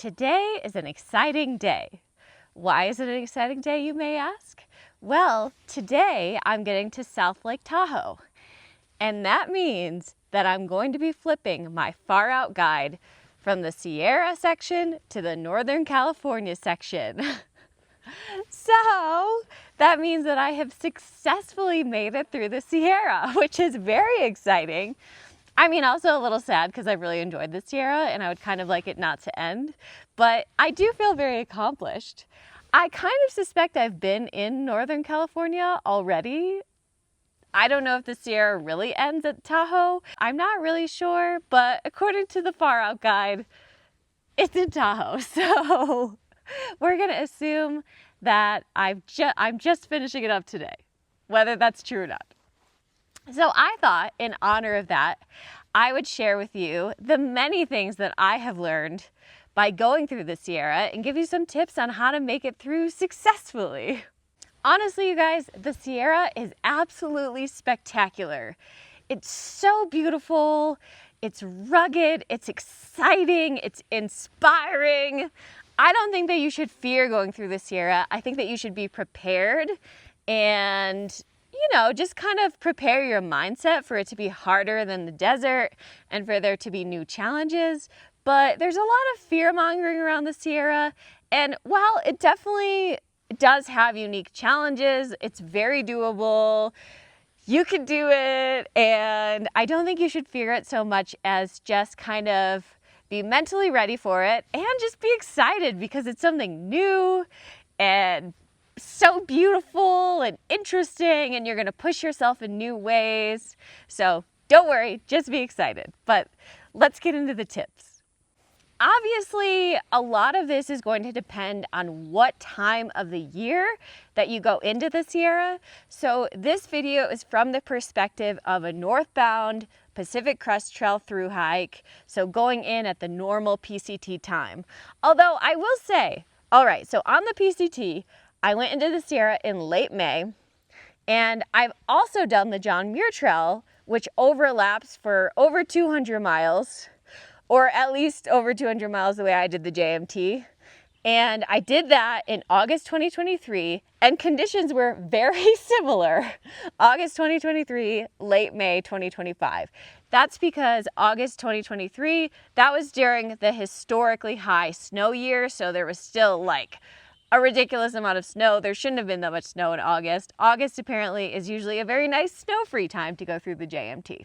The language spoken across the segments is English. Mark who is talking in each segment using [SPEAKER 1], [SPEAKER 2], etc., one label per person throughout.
[SPEAKER 1] Today is an exciting day. Why is it an exciting day, you may ask? Well, today I'm getting to South Lake Tahoe, and that means that I'm going to be flipping my far out guide from the Sierra section to the Northern California section. So that means that I have successfully made it through the Sierra, which is very exciting. I mean, also a little sad because I really enjoyed the Sierra and I would kind of like it not to end, but I do feel very accomplished. I kind of suspect I've been in Northern California already. I don't know if the Sierra really ends at Tahoe. I'm not really sure, but according to the Far Out Guide, it's in Tahoe. So we're gonna assume that I'm just finishing it up today, whether that's true or not. So I thought, in honor of that, I would share with you the many things that I have learned by going through the Sierra and give you some tips on how to make it through successfully. Honestly, you guys, the Sierra is absolutely spectacular. It's so beautiful, it's rugged, it's exciting, it's inspiring. I don't think that you should fear going through the Sierra. I think that you should be prepared and just kind of prepare your mindset for it to be harder than the desert and for there to be new challenges. But there's a lot of fear mongering around the Sierra. And while it definitely does have unique challenges, it's very doable. You can do it. And I don't think you should fear it so much as just kind of be mentally ready for it and just be excited because it's something new and so beautiful and interesting, and you're going to push yourself in new ways. So don't worry, just be excited. But let's get into the tips. Obviously, a lot of this is going to depend on what time of the year that you go into the Sierra. So this video is from the perspective of a northbound Pacific Crest Trail through hike. So going in at the normal PCT time. Although I will say, all right, so on the PCT, I went into the Sierra in late May, and I've also done the John Muir Trail, which overlaps for over 200 miles, or at least over 200 miles the way I did the JMT. And I did that in August 2023, and conditions were very similar. August 2023, late May 2025. That's because August 2023, that was during the historically high snow year, so there was still like a ridiculous amount of snow. There shouldn't have been that much snow in August. August apparently is usually a very nice snow-free time to go through the JMT.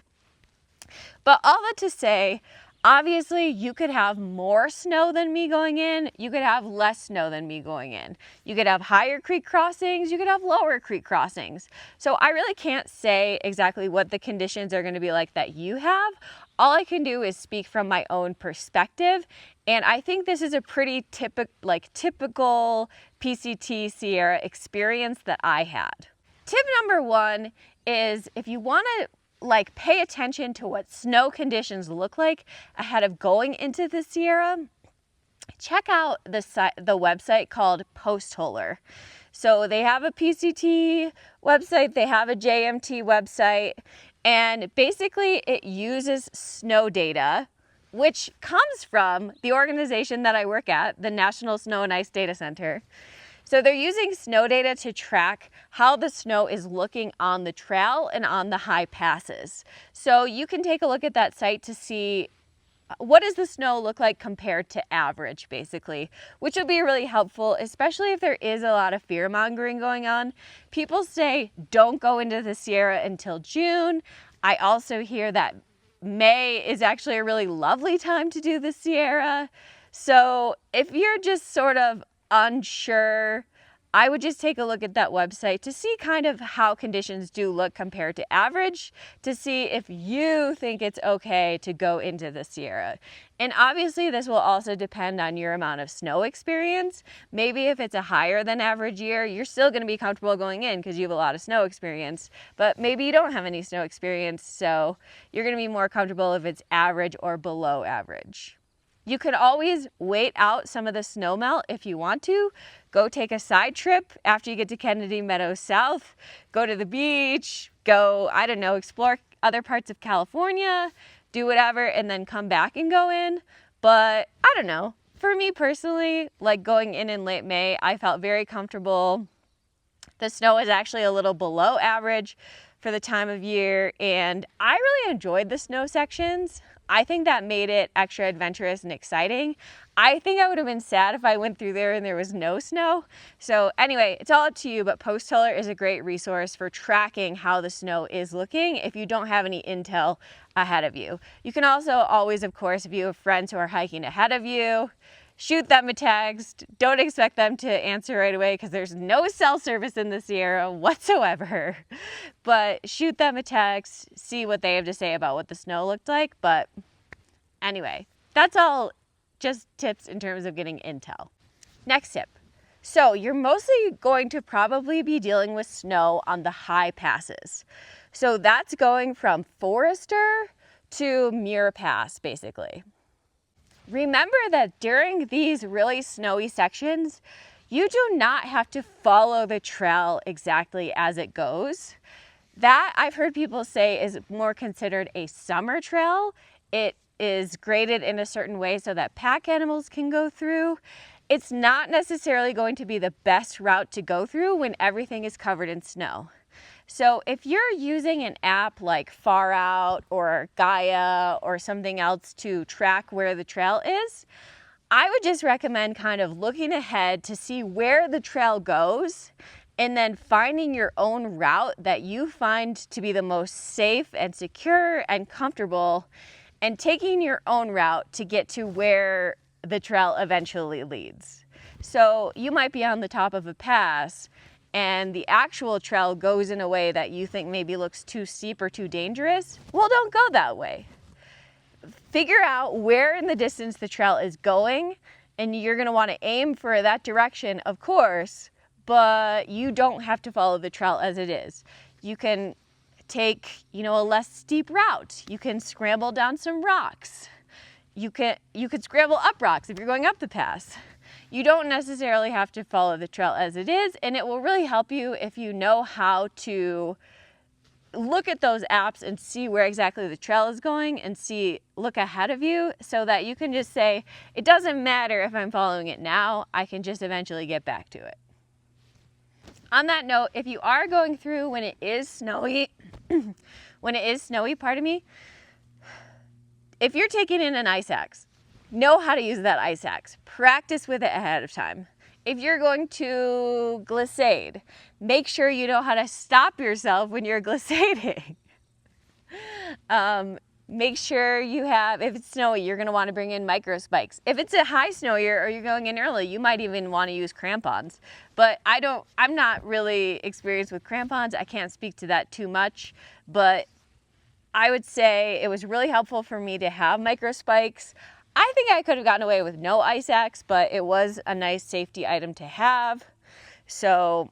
[SPEAKER 1] But all that to say, obviously you could have more snow than me going in. You could have less snow than me going in. You could have higher creek crossings. You could have lower creek crossings. So I really can't say exactly what the conditions are going to be like that you have. All I can do is speak from my own perspective. And I think this is a pretty typical PCT Sierra experience that I had. Tip number one is if you want to pay attention to what snow conditions look like ahead of going into the Sierra, check out the website called Postholer. So they have a PCT website, they have a JMT website, and basically it uses snow data, which comes from the organization that I work at, the National Snow and Ice Data Center. So they're using snow data to track how the snow is looking on the trail and on the high passes. So you can take a look at that site to see what does the snow look like compared to average, basically, which will be really helpful, especially if there is a lot of fear mongering going on. People say don't go into the Sierra until June. I also hear that May is actually a really lovely time to do the Sierra. So if you're just sort of unsure, I would just take a look at that website to see kind of how conditions do look compared to average, to see if you think it's okay to go into the Sierra. And obviously this will also depend on your amount of snow experience. Maybe if it's a higher than average year, you're still going to be comfortable going in because you have a lot of snow experience, but maybe you don't have any snow experience, so you're going to be more comfortable if it's average or below average. You could always wait out some of the snow melt if you want to. Go take a side trip after you get to Kennedy Meadows South. Go to the beach, go, I don't know, explore other parts of California, do whatever, and then come back and go in. But I don't know, For me personally, like going in late May, I felt very comfortable. The snow is actually a little below average for the time of year, and I really enjoyed the snow sections. I think that made it extra adventurous and exciting. I think I would have been sad if I went through there and there was no snow. So anyway, it's all up to you, but Post Tiller is a great resource for tracking how the snow is looking if you don't have any intel ahead of you. You can also always, of course, if you have friends who are hiking ahead of you, shoot them a text. Don't expect them to answer right away because there's no cell service in the Sierra whatsoever. But shoot them a text, see what they have to say about what the snow looked like. But anyway, that's all just tips in terms of getting intel. Next tip. So you're mostly going to probably be dealing with snow on the high passes. So that's going from Forester to Muir Pass, basically. Remember that during these really snowy sections, you do not have to follow the trail exactly as it goes. That, I've heard people say, is more considered a summer trail. It is graded in a certain way so that pack animals can go through. It's not necessarily going to be the best route to go through when everything is covered in snow. So if you're using an app like Far Out or Gaia or something else to track where the trail is, I would just recommend kind of looking ahead to see where the trail goes and then finding your own route that you find to be the most safe and secure and comfortable, and taking your own route to get to where the trail eventually leads. So you might be on the top of a pass and the actual trail goes in a way that you think maybe looks too steep or too dangerous. Well, don't go that way. Figure out where in the distance the trail is going, and you're gonna wanna aim for that direction, of course, but you don't have to follow the trail as it is. You can take, a less steep route. You can scramble down some rocks. You could scramble up rocks if you're going up the pass. You don't necessarily have to follow the trail as it is, and it will really help you if you know how to look at those apps and see where exactly the trail is going and look ahead of you so that you can just say, it doesn't matter if I'm following it now, I can just eventually get back to it. On that note, if you are going through when it is snowy, if you're taking in an ice axe, know how to use that ice axe. Practice with it ahead of time. If you're going to glissade, make sure you know how to stop yourself when you're glissading. Make sure you have, if it's snowy, you're going to want to bring in micro spikes. If it's a high snow year or you're going in early, you might even want to use crampons. But I'm not really experienced with crampons. I can't speak to that too much, but I would say it was really helpful for me to have micro spikes. I think I could have gotten away with no ice axe, but it was a nice safety item to have. So,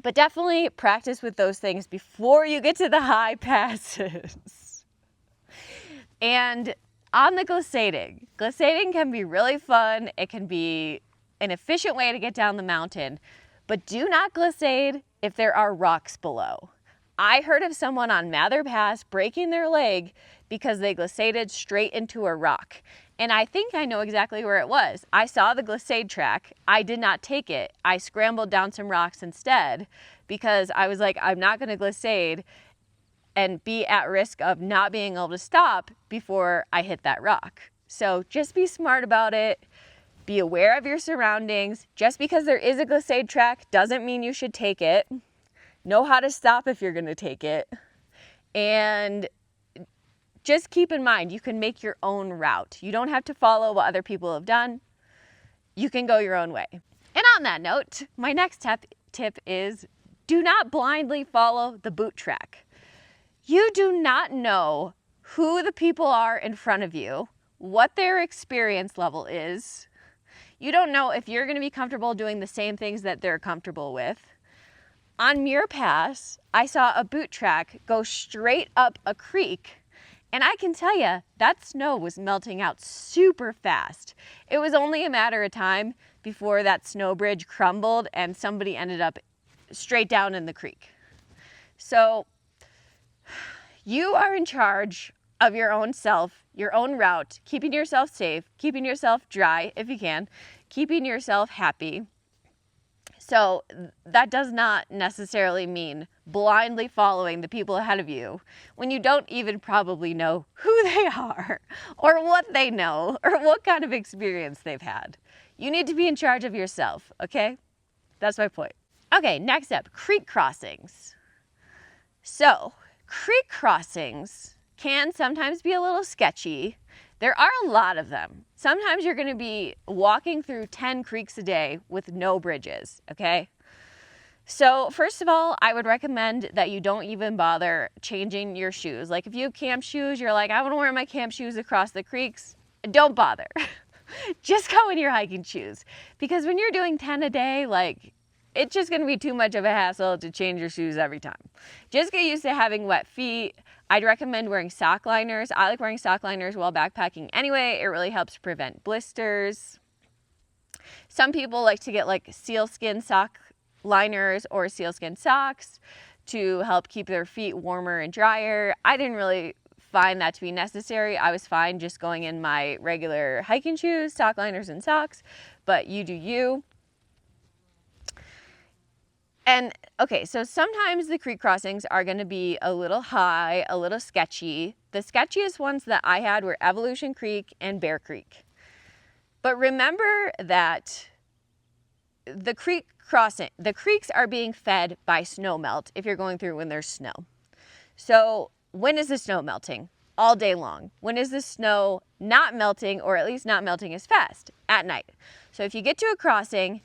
[SPEAKER 1] but definitely practice with those things before you get to the high passes. And on the glissading can be really fun. It can be an efficient way to get down the mountain, but do not glissade if there are rocks below. I heard of someone on Mather Pass breaking their leg because they glissaded straight into a rock. And I think I know exactly where it was. I saw the glissade track. I did not take it. I scrambled down some rocks instead because I was like, I'm not going to glissade and be at risk of not being able to stop before I hit that rock. So just be smart about it. Be aware of your surroundings. Just because there is a glissade track doesn't mean you should take it. Know how to stop if you're going to take it. And just keep in mind, you can make your own route. You don't have to follow what other people have done. You can go your own way. And on that note, my next tip is do not blindly follow the boot track. You do not know who the people are in front of you, what their experience level is. You don't know if you're going to be comfortable doing the same things that they're comfortable with. On Muir Pass, I saw a boot track go straight up a creek. And I can tell you, that snow was melting out super fast. It was only a matter of time before that snow bridge crumbled and somebody ended up straight down in the creek. So you are in charge of your own self, your own route, keeping yourself safe, keeping yourself dry if you can, keeping yourself happy. So that does not necessarily mean blindly following the people ahead of you when you don't even probably know who they are or what they know or what kind of experience they've had. You need to be in charge of yourself, okay? That's my point. Okay, next up, creek crossings. So, creek crossings can sometimes be a little sketchy. There are a lot of them. Sometimes you're going to be walking through 10 creeks a day with no bridges, okay? So first of all, I would recommend that you don't even bother changing your shoes. Like if you have camp shoes, you're like, I want to wear my camp shoes across the creeks. Don't bother. Just go in your hiking shoes. Because when you're doing 10 a day, like it's just going to be too much of a hassle to change your shoes every time. Just get used to having wet feet. I'd recommend wearing sock liners. I like wearing sock liners while backpacking anyway. It really helps prevent blisters. Some people like to get like sealskin sock liners or sealskin socks to help keep their feet warmer and drier. I didn't really find that to be necessary. I was fine just going in my regular hiking shoes, sock liners and socks, but you do you. And okay, so sometimes the creek crossings are going to be a little high, a little sketchy. The sketchiest ones that I had were Evolution Creek and Bear Creek. But remember that the creeks are being fed by snow melt if you're going through when there's snow. So when is the snow melting? All day long. When is the snow not melting, or at least not melting as fast? At night. So if you get to a crossing,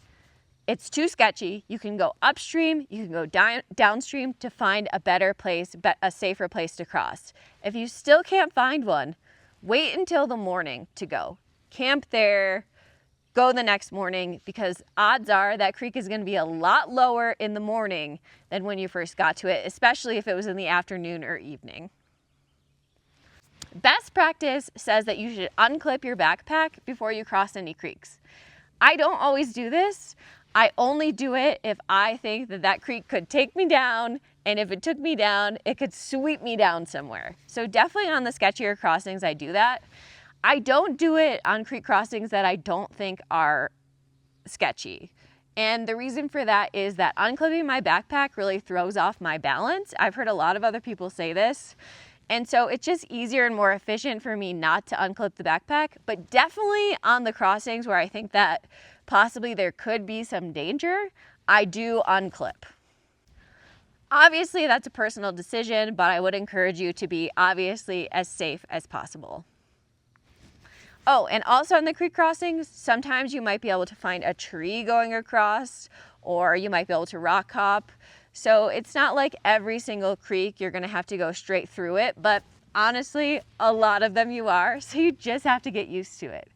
[SPEAKER 1] it's too sketchy, you can go upstream, you can go downstream to find a better place, a safer place to cross. If you still can't find one, wait until the morning to go. Camp there, go the next morning, because odds are that creek is going to be a lot lower in the morning than when you first got to it, especially if it was in the afternoon or evening. Best practice says that you should unclip your backpack before you cross any creeks. I don't always do this. I only do it if I think that that creek could take me down, and if it took me down, it could sweep me down somewhere. So definitely on the sketchier crossings, I do that. I don't do it on creek crossings that I don't think are sketchy. And the reason for that is that unclipping my backpack really throws off my balance. I've heard a lot of other people say this. And so it's just easier and more efficient for me not to unclip the backpack, but definitely on the crossings where I think that possibly there could be some danger, I do unclip. Obviously, that's a personal decision, but I would encourage you to be obviously as safe as possible. Oh, and also on the creek crossings, sometimes you might be able to find a tree going across, or you might be able to rock hop. So it's not like every single creek you're gonna have to go straight through it, but honestly, a lot of them you are, so you just have to get used to it.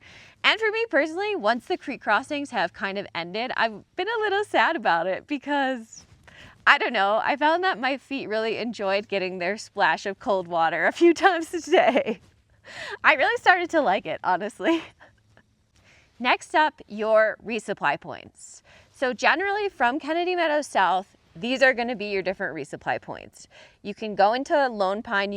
[SPEAKER 1] And for me personally, once the creek crossings have kind of ended, I've been a little sad about it because, I don't know, I found that my feet really enjoyed getting their splash of cold water a few times a day. I really started to like it, honestly. Next up, your resupply points. So generally from Kennedy Meadows South, these are going to be your different resupply points. You can go into Lone Pine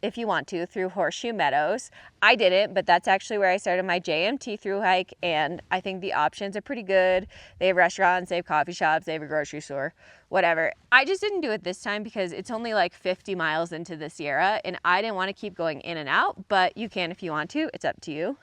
[SPEAKER 1] if you want to through Horseshoe Meadows. I didn't, but that's actually where I started my JMT through hike, and I think the options are pretty good. They have restaurants, they have coffee shops, they have a grocery store, whatever. I just didn't do it this time because it's only like 50 miles into the Sierra, and I didn't want to keep going in and out, but you can if you want to. It's up to you.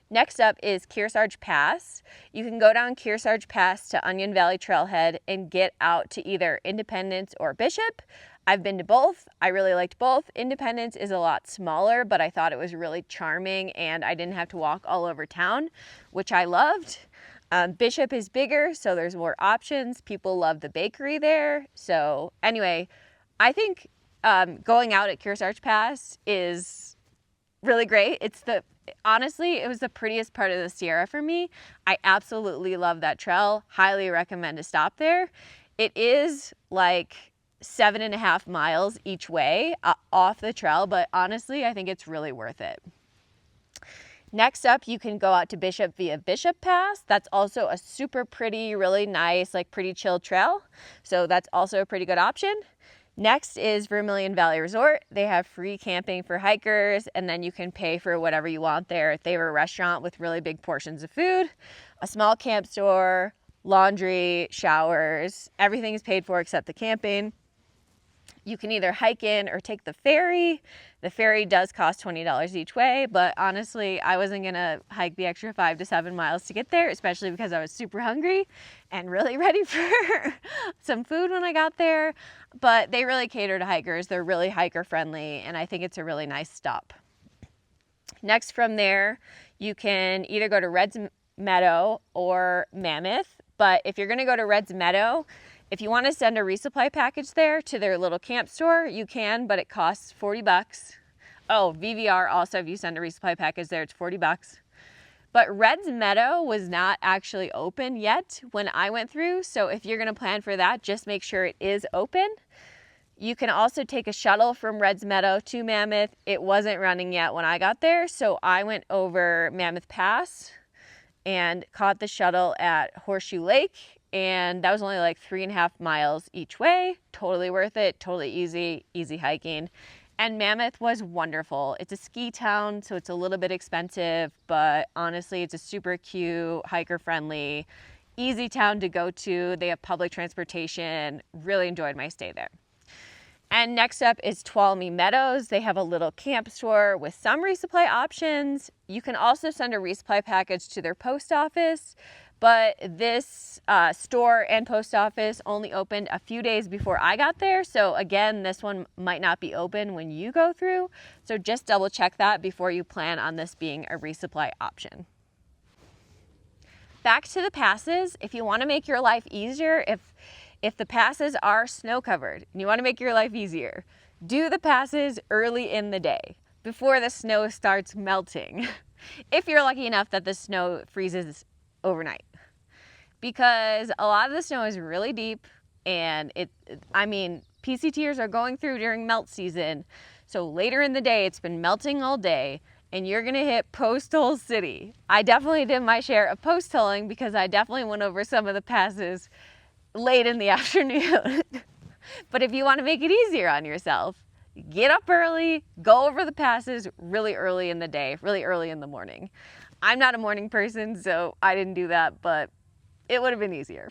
[SPEAKER 1] Next up is Kearsarge Pass. You can go down Kearsarge Pass to Onion Valley Trailhead and get out to either Independence or Bishop. I've been to both. I really liked both. Independence is a lot smaller, but I thought it was really charming and I didn't have to walk all over town, which I loved. Bishop is bigger, so there's more options. People love the bakery there. So anyway, I think going out at Kearsarge Pass is really great. Honestly, it was the prettiest part of the Sierra for me. I absolutely love that trail. Highly recommend to stop there. It is like 7.5 miles each way off the trail, but honestly, I think it's really worth it. Next up, you can go out to Bishop via Bishop Pass. That's also a super pretty, really nice, like pretty chill trail. So that's also a pretty good option. Next is Vermilion Valley Resort. They have free camping for hikers, and then you can pay for whatever you want there. They have a restaurant with really big portions of food, a small camp store, laundry, showers. Everything is paid for except the camping. You can either hike in or take the ferry. The ferry does cost $20 each way, but honestly, I wasn't gonna hike the extra 5 to 7 miles to get there, especially because I was super hungry and really ready for some food when I got there. But they really cater to hikers. They're really hiker friendly, and I think it's a really nice stop. Next from there, you can either go to Red's Meadow or Mammoth, but if you're gonna go to Red's Meadow, if you want to send a resupply package there to their little camp store, you can, but it costs $40. Oh, VVR also, if you send a resupply package there, it's $40. But Red's Meadow was not actually open yet when I went through, so if you're going to plan for that, just make sure it is open. You can also take a shuttle from Red's Meadow to Mammoth. It wasn't running yet when I got there, so I went over Mammoth Pass and caught the shuttle at Horseshoe Lake. And that was only like 3.5 miles each way. Totally worth it, totally easy hiking. And Mammoth was wonderful. It's a ski town, so it's a little bit expensive, but honestly, it's a super cute, hiker friendly, easy town to go to. They have public transportation. Really enjoyed my stay there. And next up is Tuolumne Meadows. They have a little camp store with some resupply options. You can also send a resupply package to their post office, but this store and post office only opened a few days before I got there. So again, this one might not be open when you go through. So just double check that before you plan on this being a resupply option. Back to the passes. If you want to make your life easier, if the passes are snow covered and you want to make your life easier, do the passes early in the day before the snow starts melting. If you're lucky enough that the snow freezes overnight, because a lot of the snow is really deep, and PCTers are going through during melt season, so later in the day it's been melting all day and you're gonna hit post hole city. I definitely did my share of post holing because I definitely went over some of the passes late in the afternoon. But if you want to make it easier on yourself, get up early, go over the passes really early in the day, really early in the morning. I'm not a morning person, so I didn't do that, but it would have been easier.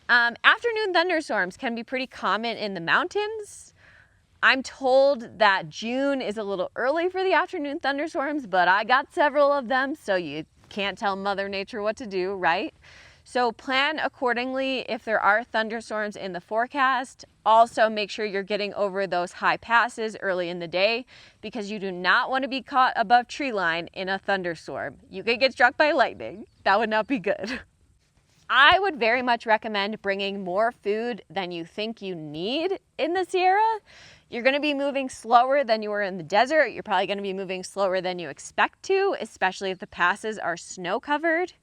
[SPEAKER 1] Afternoon thunderstorms can be pretty common in the mountains. I'm told that June is a little early for the afternoon thunderstorms, but I got several of them, so you can't tell Mother Nature what to do, right? So plan accordingly if there are thunderstorms in the forecast. Also make sure you're getting over those high passes early in the day because you do not want to be caught above tree line in a thunderstorm. You could get struck by lightning. That would not be good. I would very much recommend bringing more food than you think you need in the Sierra. You're going to be moving slower than you were in the desert. You're probably going to be moving slower than you expect to, especially if the passes are snow covered.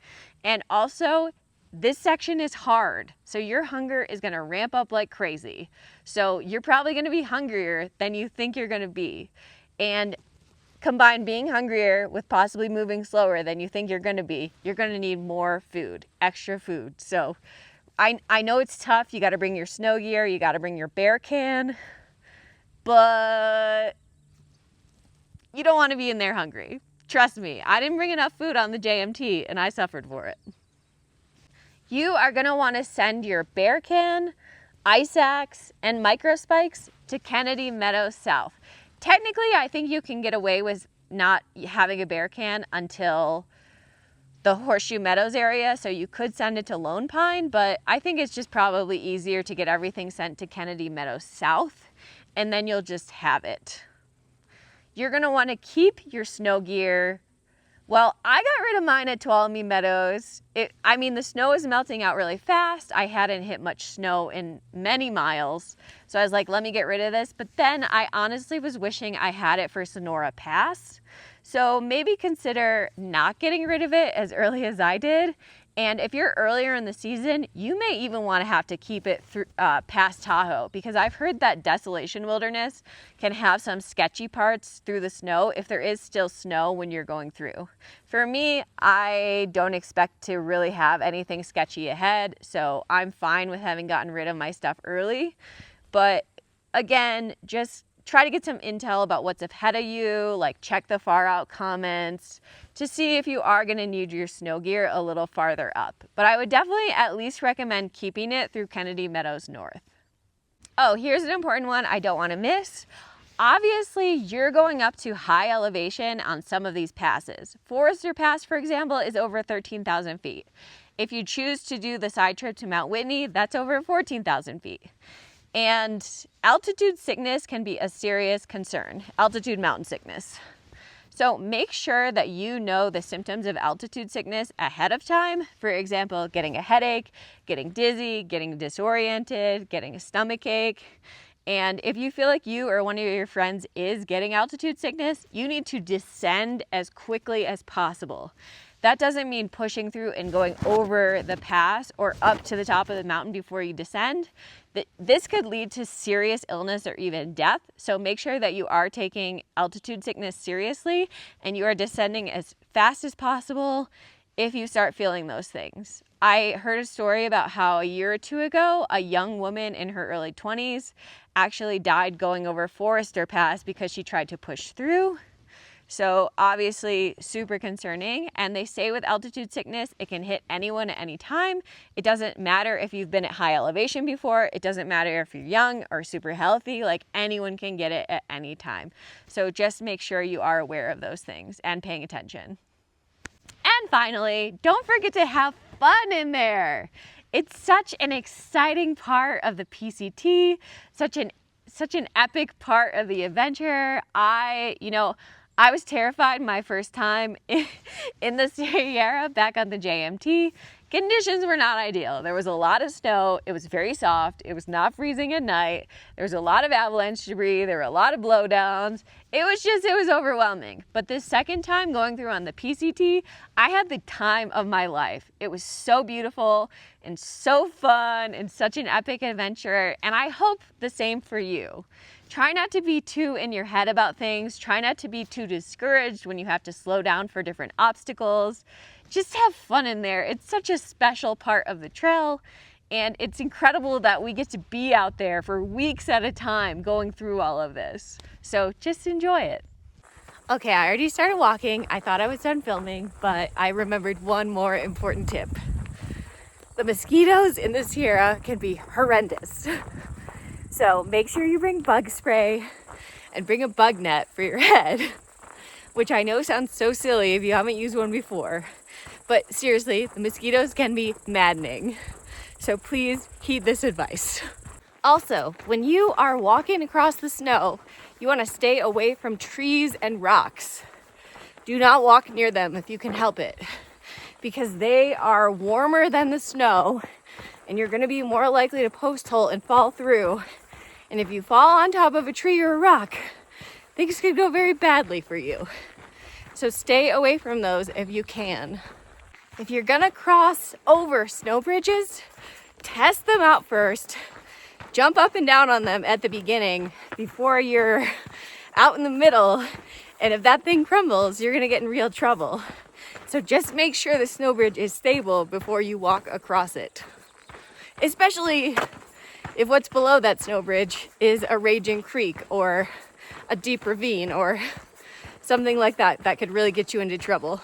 [SPEAKER 1] And also, this section is hard, so your hunger is going to ramp up like crazy. So you're probably going to be hungrier than you think you're going to be. And combine being hungrier with possibly moving slower than you think you're going to be, you're going to need more food, extra food. So I know it's tough. You got to bring your snow gear, you got to bring your bear can, but you don't want to be in there hungry. Trust me, I didn't bring enough food on the JMT and I suffered for it. You are going to want to send your bear can, ice axe, and micro spikes to Kennedy Meadows South. Technically, I think you can get away with not having a bear can until the Horseshoe Meadows area, so you could send it to Lone Pine, but I think it's just probably easier to get everything sent to Kennedy Meadows South, and then you'll just have it. You're going to want to keep your snow gear. Well, I got rid of mine at Tuolumne Meadows. The snow is melting out really fast. I hadn't hit much snow in many miles. So I was like, let me get rid of this. But then I honestly was wishing I had it for Sonora Pass. So maybe consider not getting rid of it as early as I did And if you're earlier in the season, you may even want to have to keep it through, past Tahoe, because I've heard that Desolation Wilderness can have some sketchy parts through the snow if there is still snow when you're going through. For me, I don't expect to really have anything sketchy ahead, so I'm fine with having gotten rid of my stuff early. But again, just try to get some intel about what's ahead of you, like check the far out comments to see if you are going to need your snow gear a little farther up. But I would definitely at least recommend keeping it through Kennedy Meadows North. Oh, here's an important one I don't want to miss. Obviously, you're going up to high elevation on some of these passes. Forester Pass, for example, is over 13,000 feet. If you choose to do the side trip to Mount Whitney, that's over 14,000 feet. And altitude sickness can be a serious concern, altitude mountain sickness. So make sure that you know the symptoms of altitude sickness ahead of time. For example, getting a headache, getting dizzy, getting disoriented, getting a stomach ache. And if you feel like you or one of your friends is getting altitude sickness, you need to descend as quickly as possible. That doesn't mean pushing through and going over the pass or up to the top of the mountain before you descend. This could lead to serious illness or even death. So make sure that you are taking altitude sickness seriously and you are descending as fast as possible if you start feeling those things. I heard a story about how a year or two ago, a young woman in her early 20s actually died going over Forester Pass because she tried to push through. So obviously super concerning, and they say with altitude sickness, it can hit anyone at any time. It doesn't matter if you've been at high elevation before. It doesn't matter if you're young or super healthy, like anyone can get it at any time. So just make sure you are aware of those things and paying attention. And finally, don't forget to have fun in there. It's such an exciting part of the PCT, such an epic part of the adventure. I was terrified my first time in the Sierra back on the JMT. Conditions were not ideal. There was a lot of snow. It was very soft. It was not freezing at night. There was a lot of avalanche debris. There were a lot of blowdowns. It was overwhelming. But this second time going through on the PCT, I had the time of my life. It was so beautiful and so fun and such an epic adventure. And I hope the same for you. Try not to be too in your head about things. Try not to be too discouraged when you have to slow down for different obstacles. Just have fun in there. It's such a special part of the trail, and it's incredible that we get to be out there for weeks at a time going through all of this. So just enjoy it. Okay, I already started walking. I thought I was done filming, but I remembered one more important tip. The mosquitoes in the Sierra can be horrendous. So make sure you bring bug spray and bring a bug net for your head, which I know sounds so silly if you haven't used one before. But seriously, the mosquitoes can be maddening. So please heed this advice. Also, when you are walking across the snow, you want to stay away from trees and rocks. Do not walk near them if you can help it, because they are warmer than the snow and you're going to be more likely to post hole and fall through. And if you fall on top of a tree or a rock, things could go very badly for you. So stay away from those if you can. If you're gonna cross over snow bridges, test them out first. Jump up and down on them at the beginning before you're out in the middle. And if that thing crumbles, you're gonna get in real trouble. So just make sure the snow bridge is stable before you walk across it. Especially if what's below that snow bridge is a raging creek or a deep ravine or something like that that could really get you into trouble.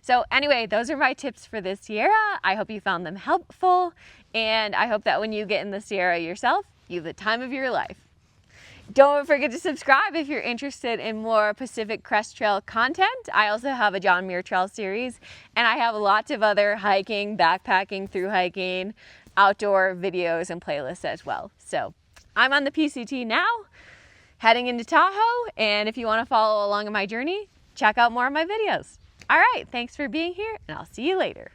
[SPEAKER 1] So anyway, those are my tips for the Sierra. I hope you found them helpful, and I hope that when you get in the Sierra yourself, you have the time of your life. Don't forget to subscribe if you're interested in more Pacific Crest Trail content. I also have a John Muir Trail series, and I have lots of other hiking, backpacking, through hiking, outdoor videos and playlists as well. So I'm on the PCT now, heading into Tahoe, and if you want to follow along on my journey, check out more of my videos. All right, thanks for being here, and I'll see you later.